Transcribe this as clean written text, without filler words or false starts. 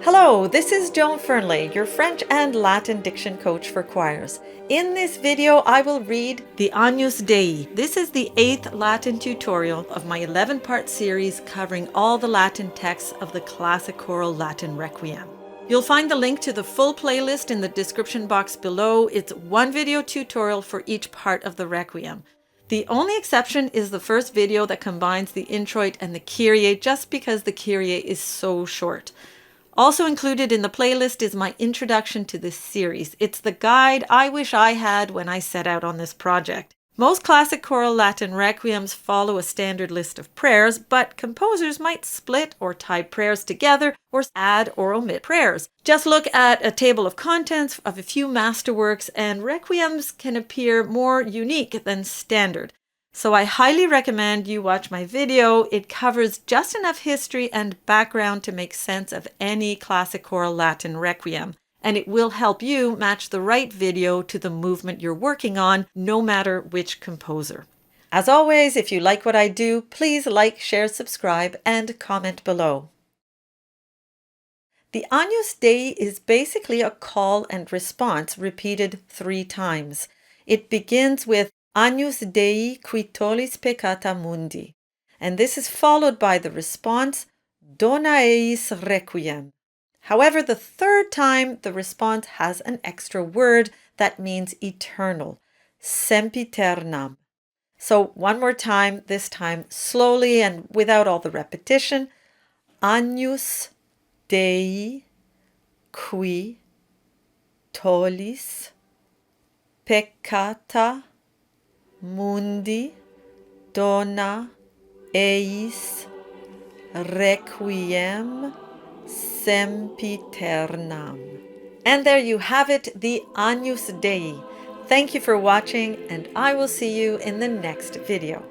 Hello, this is Joan Fernley, your French and Latin diction coach for choirs. In this video, I will read the Agnus Dei. This is the 8th Latin tutorial of my 11-part series covering all the Latin texts of the Classic Choral Latin Requiem. You'll find the link to the full playlist in the description box below. It's one video tutorial for each part of the Requiem. The only exception is the first video that combines the introit and the Kyrie just because the Kyrie is so short. Also included in the playlist is my introduction to this series. It's the guide I wish I had when I set out on this project. Most classic choral Latin requiems follow a standard list of prayers, but composers might split or tie prayers together or add or omit prayers. Just look at a table of contents of a few masterworks and requiems can appear more unique than standard. So I highly recommend you watch my video. It covers just enough history and background to make sense of any classic choral Latin requiem, and it will help you match the right video to the movement you're working on, no matter which composer. As always, if you like what I do, please like, share, subscribe, and comment below. The Agnus Dei is basically a call and response repeated 3 times. It begins with Agnus Dei qui tollis peccata mundi, and this is followed by the response Dona eis requiem. However, the 3rd time the response has an extra word that means eternal, sempiternam. So one more time, this time slowly and without all the repetition. Agnus Dei qui tollis peccata mundi dona eis requiem sempiternam. And there you have it, the Agnus Dei. Thank you for watching, and I will see you in the next video.